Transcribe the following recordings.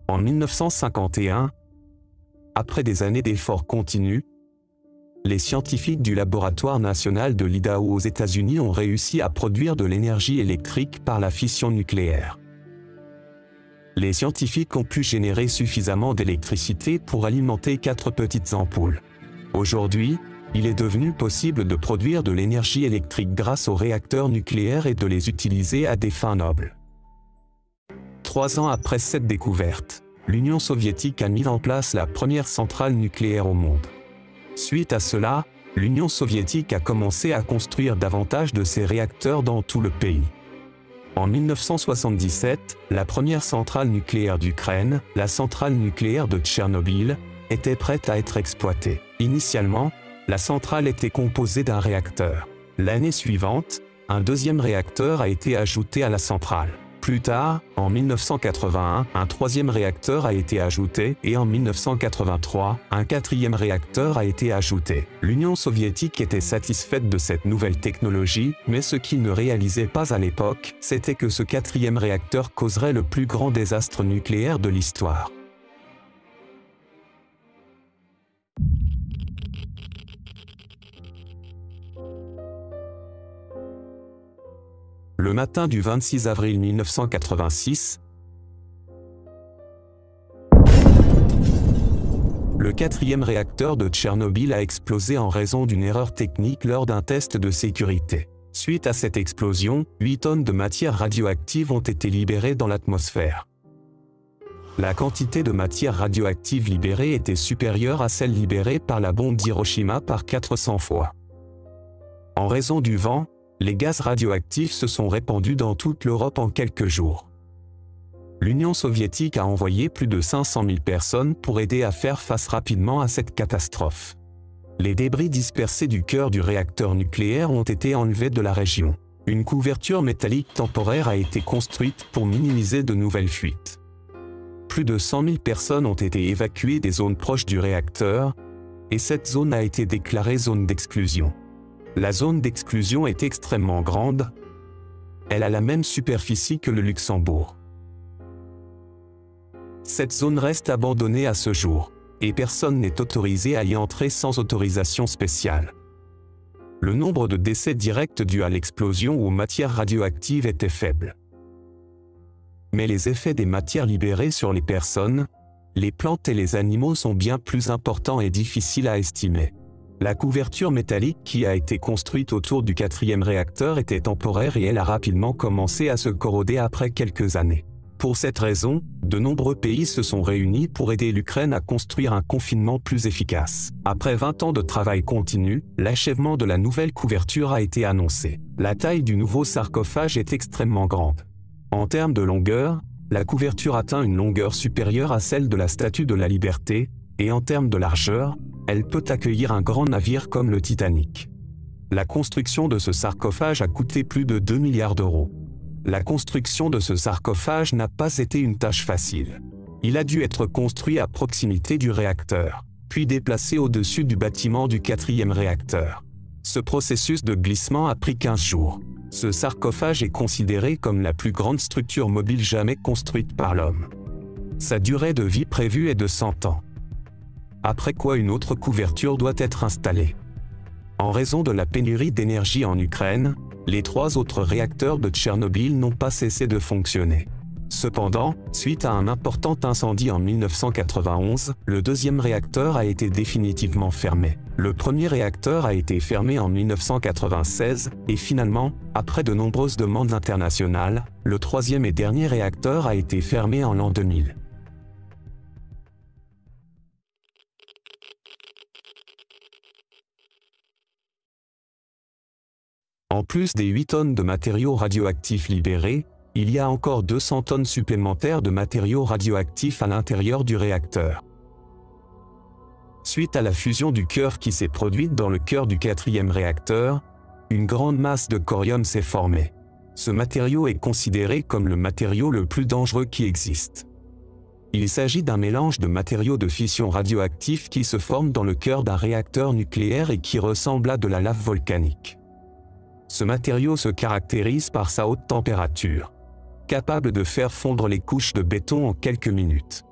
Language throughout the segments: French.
En 1951, après des années d'efforts continus, les scientifiques du laboratoire national de l'Idaho aux États-Unis ont réussi à produire de l'énergie électrique par la fission nucléaire. Les scientifiques ont pu générer suffisamment d'électricité pour alimenter 4 petites ampoules. Aujourd'hui, il est devenu possible de produire de l'énergie électrique grâce aux réacteurs nucléaires et de les utiliser à des fins nobles. 3 ans après cette découverte, l'Union soviétique a mis en place la première centrale nucléaire au monde. Suite à cela, l'Union soviétique a commencé à construire davantage de ces réacteurs dans tout le pays. En 1977, la première centrale nucléaire d'Ukraine, la centrale nucléaire de Tchernobyl, était prête à être exploitée. Initialement, la centrale était composée d'un réacteur. L'année suivante, un deuxième réacteur a été ajouté à la centrale. Plus tard, en 1981, un troisième réacteur a été ajouté et en 1983, un quatrième réacteur a été ajouté. L'Union soviétique était satisfaite de cette nouvelle technologie, mais ce qu'il ne réalisait pas à l'époque, c'était que ce quatrième réacteur causerait le plus grand désastre nucléaire de l'histoire. Le matin du 26 avril 1986, le quatrième réacteur de Tchernobyl a explosé en raison d'une erreur technique lors d'un test de sécurité. Suite à cette explosion, 8 tonnes de matière radioactive ont été libérées dans l'atmosphère. La quantité de matière radioactive libérée était supérieure à celle libérée par la bombe d'Hiroshima par 400 fois. En raison du vent, les gaz radioactifs se sont répandus dans toute l'Europe en quelques jours. L'Union soviétique a envoyé plus de 500 000 personnes pour aider à faire face rapidement à cette catastrophe. Les débris dispersés du cœur du réacteur nucléaire ont été enlevés de la région. Une couverture métallique temporaire a été construite pour minimiser de nouvelles fuites. Plus de 100 000 personnes ont été évacuées des zones proches du réacteur, et cette zone a été déclarée zone d'exclusion. La zone d'exclusion est extrêmement grande. Elle a la même superficie que le Luxembourg. Cette zone reste abandonnée à ce jour, et personne n'est autorisé à y entrer sans autorisation spéciale. Le nombre de décès directs dus à l'explosion ou aux matières radioactives était faible. Mais les effets des matières libérées sur les personnes, les plantes et les animaux sont bien plus importants et difficiles à estimer. La couverture métallique qui a été construite autour du quatrième réacteur était temporaire et elle a rapidement commencé à se corroder après quelques années. Pour cette raison, de nombreux pays se sont réunis pour aider l'Ukraine à construire un confinement plus efficace. Après 20 ans de travail continu, l'achèvement de la nouvelle couverture a été annoncé. La taille du nouveau sarcophage est extrêmement grande. En termes de longueur, la couverture atteint une longueur supérieure à celle de la Statue de la Liberté, et en termes de largeur, elle peut accueillir un grand navire comme le Titanic. La construction de ce sarcophage a coûté plus de 2 milliards d'euros. La construction de ce sarcophage n'a pas été une tâche facile. Il a dû être construit à proximité du réacteur, puis déplacé au-dessus du bâtiment du quatrième réacteur. Ce processus de glissement a pris 15 jours. Ce sarcophage est considéré comme la plus grande structure mobile jamais construite par l'homme. Sa durée de vie prévue est de 100 ans. Après quoi une autre couverture doit être installée. En raison de la pénurie d'énergie en Ukraine, les 3 autres réacteurs de Tchernobyl n'ont pas cessé de fonctionner. Cependant, suite à un important incendie en 1991, le deuxième réacteur a été définitivement fermé. Le premier réacteur a été fermé en 1996 et finalement, après de nombreuses demandes internationales, le troisième et dernier réacteur a été fermé en l'an 2000. En plus des 8 tonnes de matériaux radioactifs libérés, il y a encore 200 tonnes supplémentaires de matériaux radioactifs à l'intérieur du réacteur. Suite à la fusion du cœur qui s'est produite dans le cœur du 4e réacteur, une grande masse de corium s'est formée. Ce matériau est considéré comme le matériau le plus dangereux qui existe. Il s'agit d'un mélange de matériaux de fission radioactifs qui se forment dans le cœur d'un réacteur nucléaire et qui ressemble à de la lave volcanique. Ce matériau se caractérise par sa haute température, capable de faire fondre les couches de béton en quelques minutes.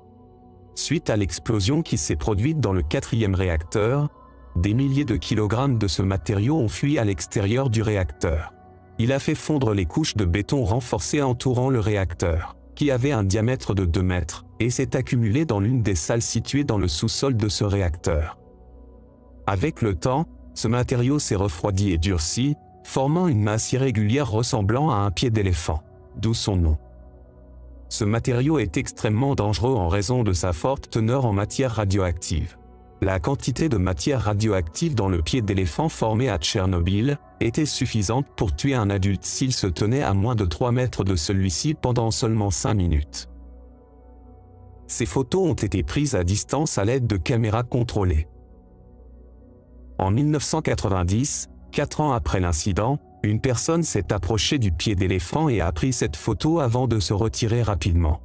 Suite à l'explosion qui s'est produite dans le 4e réacteur, des milliers de kilogrammes de ce matériau ont fui à l'extérieur du réacteur. Il a fait fondre les couches de béton renforcées entourant le réacteur, qui avait un diamètre de 2 mètres, et s'est accumulé dans l'une des salles situées dans le sous-sol de ce réacteur. Avec le temps, ce matériau s'est refroidi et durci, formant une masse irrégulière ressemblant à un pied d'éléphant, d'où son nom. Ce matériau est extrêmement dangereux en raison de sa forte teneur en matière radioactive. La quantité de matière radioactive dans le pied d'éléphant formé à Tchernobyl était suffisante pour tuer un adulte s'il se tenait à moins de 3 mètres de celui-ci pendant seulement 5 minutes. Ces photos ont été prises à distance à l'aide de caméras contrôlées. En 1990, 4 ans après l'incident, une personne s'est approchée du pied d'éléphant et a pris cette photo avant de se retirer rapidement.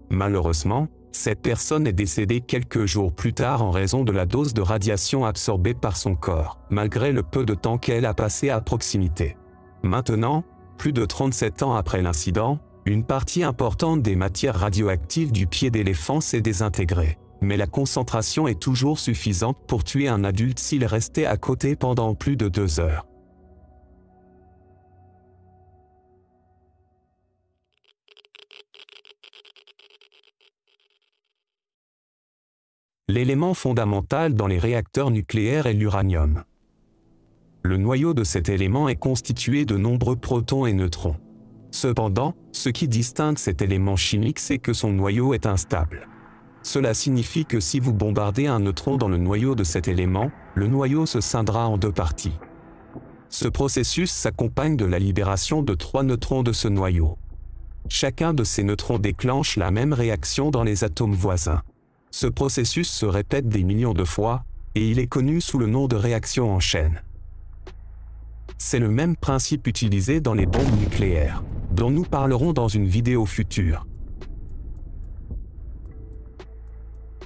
Malheureusement, cette personne est décédée quelques jours plus tard en raison de la dose de radiation absorbée par son corps, malgré le peu de temps qu'elle a passé à proximité. Maintenant, plus de 37 ans après l'incident, une partie importante des matières radioactives du pied d'éléphant s'est désintégrée, mais la concentration est toujours suffisante pour tuer un adulte s'il restait à côté pendant plus de 2 heures. L'élément fondamental dans les réacteurs nucléaires est l'uranium. Le noyau de cet élément est constitué de nombreux protons et neutrons. Cependant, ce qui distingue cet élément chimique, c'est que son noyau est instable. Cela signifie que si vous bombardez un neutron dans le noyau de cet élément, le noyau se scindera en 2 parties. Ce processus s'accompagne de la libération de 3 neutrons de ce noyau. Chacun de ces neutrons déclenche la même réaction dans les atomes voisins. Ce processus se répète des millions de fois, et il est connu sous le nom de réaction en chaîne. C'est le même principe utilisé dans les bombes nucléaires, dont nous parlerons dans une vidéo future.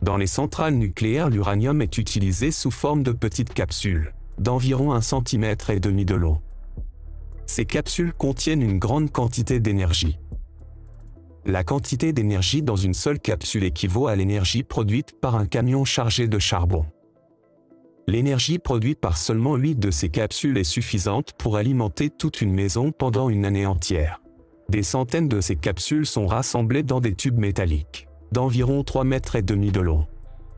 Dans les centrales nucléaires, l'uranium est utilisé sous forme de petites capsules, d'environ 1,5 cm de long. Ces capsules contiennent une grande quantité d'énergie. La quantité d'énergie dans une seule capsule équivaut à l'énergie produite par un camion chargé de charbon. L'énergie produite par seulement 8 de ces capsules est suffisante pour alimenter toute une maison pendant une année entière. Des centaines de ces capsules sont rassemblées dans des tubes métalliques, d'environ 3,5 mètres de long.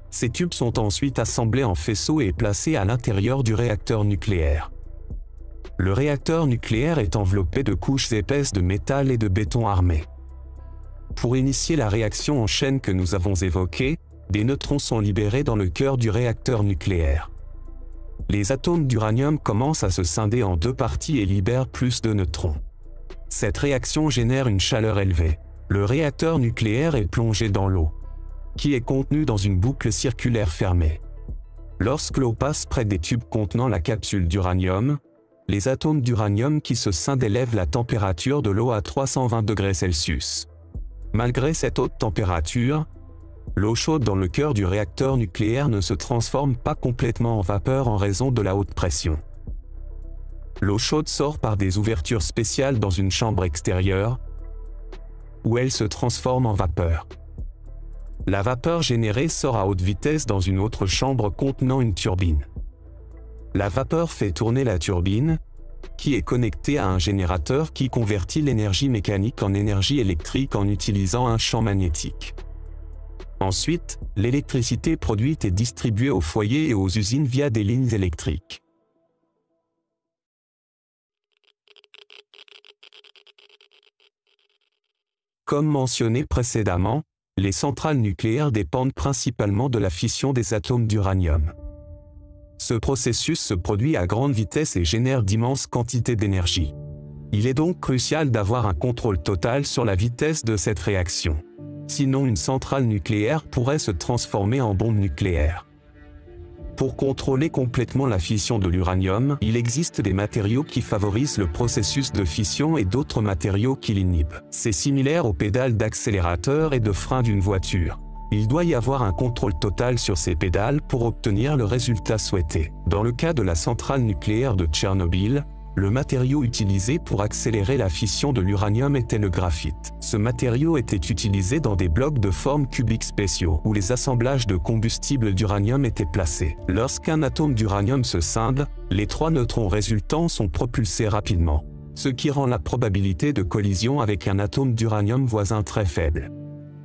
Ces tubes sont ensuite assemblés en faisceaux et placés à l'intérieur du réacteur nucléaire. Le réacteur nucléaire est enveloppé de couches épaisses de métal et de béton armé. Pour initier la réaction en chaîne que nous avons évoquée, des neutrons sont libérés dans le cœur du réacteur nucléaire. Les atomes d'uranium commencent à se scinder en 2 parties et libèrent plus de neutrons. Cette réaction génère une chaleur élevée. Le réacteur nucléaire est plongé dans l'eau, qui est contenue dans une boucle circulaire fermée. Lorsque l'eau passe près des tubes contenant la capsule d'uranium, les atomes d'uranium qui se scindent élèvent la température de l'eau à 320 degrés Celsius. Malgré cette haute température, l'eau chaude dans le cœur du réacteur nucléaire ne se transforme pas complètement en vapeur en raison de la haute pression. L'eau chaude sort par des ouvertures spéciales dans une chambre extérieure, où elle se transforme en vapeur. La vapeur générée sort à haute vitesse dans une autre chambre contenant une turbine. La vapeur fait tourner la turbine, qui est connectée à un générateur qui convertit l'énergie mécanique en énergie électrique en utilisant un champ magnétique. Ensuite, l'électricité produite est distribuée aux foyers et aux usines via des lignes électriques. Comme mentionné précédemment, les centrales nucléaires dépendent principalement de la fission des atomes d'uranium. Ce processus se produit à grande vitesse et génère d'immenses quantités d'énergie. Il est donc crucial d'avoir un contrôle total sur la vitesse de cette réaction. Sinon, une centrale nucléaire pourrait se transformer en bombe nucléaire. Pour contrôler complètement la fission de l'uranium, il existe des matériaux qui favorisent le processus de fission et d'autres matériaux qui l'inhibent. C'est similaire aux pédales d'accélérateur et de frein d'une voiture. Il doit y avoir un contrôle total sur ces pédales pour obtenir le résultat souhaité. Dans le cas de la centrale nucléaire de Tchernobyl, le matériau utilisé pour accélérer la fission de l'uranium était le graphite. Ce matériau était utilisé dans des blocs de forme cubique spéciaux, où les assemblages de combustible d'uranium étaient placés. Lorsqu'un atome d'uranium se scinde, les 3 neutrons résultants sont propulsés rapidement, ce qui rend la probabilité de collision avec un atome d'uranium voisin très faible.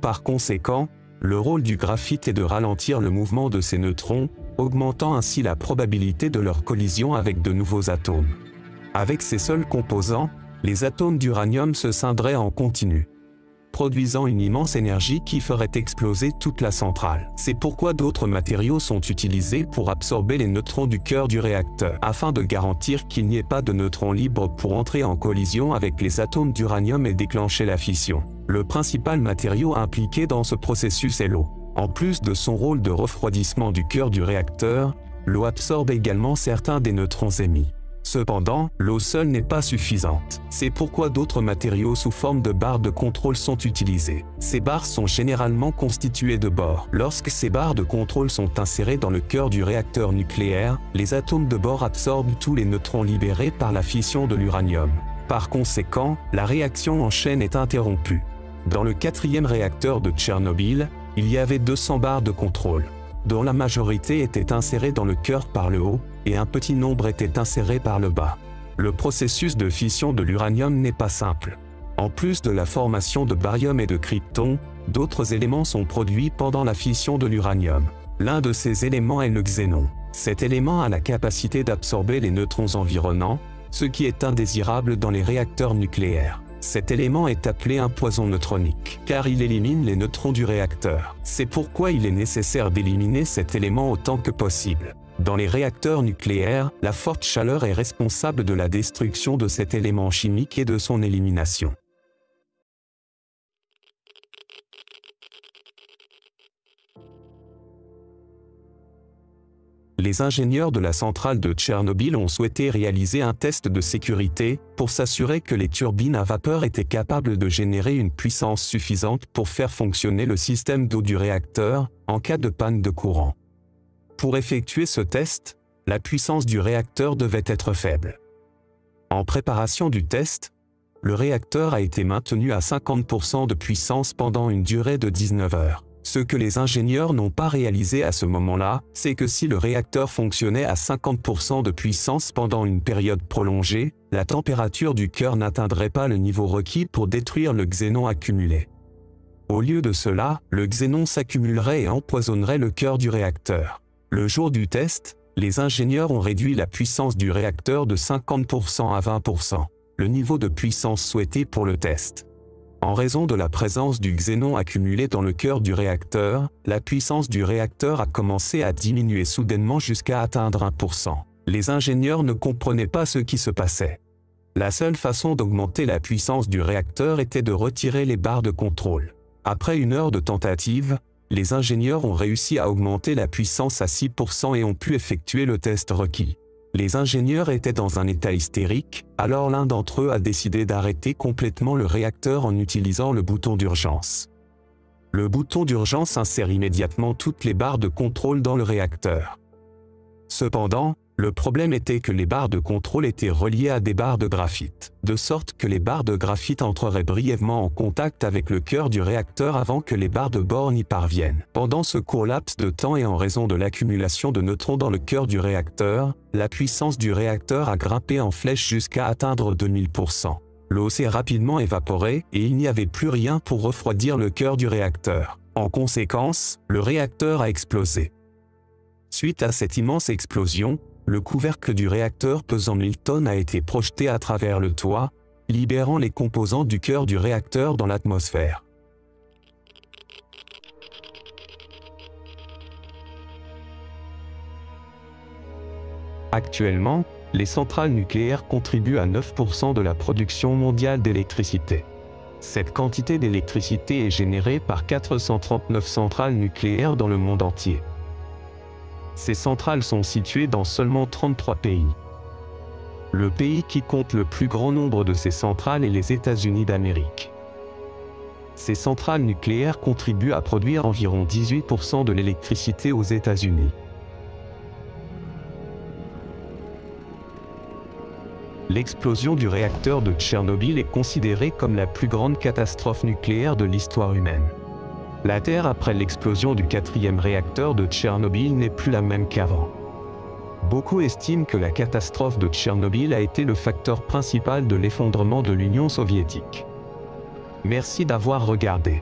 Par conséquent, le rôle du graphite est de ralentir le mouvement de ces neutrons, augmentant ainsi la probabilité de leur collision avec de nouveaux atomes. Avec ces seuls composants, les atomes d'uranium se scinderaient en continu, produisant une immense énergie qui ferait exploser toute la centrale. C'est pourquoi d'autres matériaux sont utilisés pour absorber les neutrons du cœur du réacteur, afin de garantir qu'il n'y ait pas de neutrons libres pour entrer en collision avec les atomes d'uranium et déclencher la fission. Le principal matériau impliqué dans ce processus est l'eau. En plus de son rôle de refroidissement du cœur du réacteur, l'eau absorbe également certains des neutrons émis. Cependant, l'eau seule n'est pas suffisante. C'est pourquoi d'autres matériaux sous forme de barres de contrôle sont utilisés. Ces barres sont généralement constituées de bore. Lorsque ces barres de contrôle sont insérées dans le cœur du réacteur nucléaire, les atomes de bore absorbent tous les neutrons libérés par la fission de l'uranium. Par conséquent, la réaction en chaîne est interrompue. Dans le 4e réacteur de Tchernobyl, il y avait 200 barres de contrôle, dont la majorité était insérée dans le cœur par le haut, et un petit nombre était inséré par le bas. Le processus de fission de l'uranium n'est pas simple. En plus de la formation de barium et de krypton, d'autres éléments sont produits pendant la fission de l'uranium. L'un de ces éléments est le xénon. Cet élément a la capacité d'absorber les neutrons environnants, ce qui est indésirable dans les réacteurs nucléaires. Cet élément est appelé un poison neutronique, car il élimine les neutrons du réacteur. C'est pourquoi il est nécessaire d'éliminer cet élément autant que possible. Dans les réacteurs nucléaires, la forte chaleur est responsable de la destruction de cet élément chimique et de son élimination. Les ingénieurs de la centrale de Tchernobyl ont souhaité réaliser un test de sécurité pour s'assurer que les turbines à vapeur étaient capables de générer une puissance suffisante pour faire fonctionner le système d'eau du réacteur en cas de panne de courant. Pour effectuer ce test, la puissance du réacteur devait être faible. En préparation du test, le réacteur a été maintenu à 50% de puissance pendant une durée de 19 heures. Ce que les ingénieurs n'ont pas réalisé à ce moment-là, c'est que si le réacteur fonctionnait à 50% de puissance pendant une période prolongée, la température du cœur n'atteindrait pas le niveau requis pour détruire le xénon accumulé. Au lieu de cela, le xénon s'accumulerait et empoisonnerait le cœur du réacteur. Le jour du test, les ingénieurs ont réduit la puissance du réacteur de 50% à 20%, le niveau de puissance souhaité pour le test. En raison de la présence du xénon accumulé dans le cœur du réacteur, la puissance du réacteur a commencé à diminuer soudainement jusqu'à atteindre 1%. Les ingénieurs ne comprenaient pas ce qui se passait. La seule façon d'augmenter la puissance du réacteur était de retirer les barres de contrôle. Après une heure de tentative, les ingénieurs ont réussi à augmenter la puissance à 6% et ont pu effectuer le test requis. Les ingénieurs étaient dans un état hystérique, alors l'un d'entre eux a décidé d'arrêter complètement le réacteur en utilisant le bouton d'urgence. Le bouton d'urgence insère immédiatement toutes les barres de contrôle dans le réacteur. Cependant, le problème était que les barres de contrôle étaient reliées à des barres de graphite, de sorte que les barres de graphite entreraient brièvement en contact avec le cœur du réacteur avant que les barres de bore n'y parviennent. Pendant ce court laps de temps et en raison de l'accumulation de neutrons dans le cœur du réacteur, la puissance du réacteur a grimpé en flèche jusqu'à atteindre 2000%. L'eau s'est rapidement évaporée et il n'y avait plus rien pour refroidir le cœur du réacteur. En conséquence, le réacteur a explosé. Suite à cette immense explosion, le couvercle du réacteur pesant 1000 tonnes a été projeté à travers le toit, libérant les composants du cœur du réacteur dans l'atmosphère. Actuellement, Les centrales nucléaires contribuent à 9% de la production mondiale d'électricité. Cette quantité d'électricité est générée par 439 centrales nucléaires dans le monde entier. Ces centrales sont situées dans seulement 33 pays. Le pays qui compte le plus grand nombre de ces centrales est les États-Unis d'Amérique. Ces centrales nucléaires contribuent à produire environ 18% de l'électricité aux États-Unis. L'explosion du réacteur de Tchernobyl est considérée comme la plus grande catastrophe nucléaire de l'histoire humaine. La Terre après l'explosion du 4e réacteur de Tchernobyl n'est plus la même qu'avant. Beaucoup estiment que la catastrophe de Tchernobyl a été le facteur principal de l'effondrement de l'Union soviétique. Merci d'avoir regardé.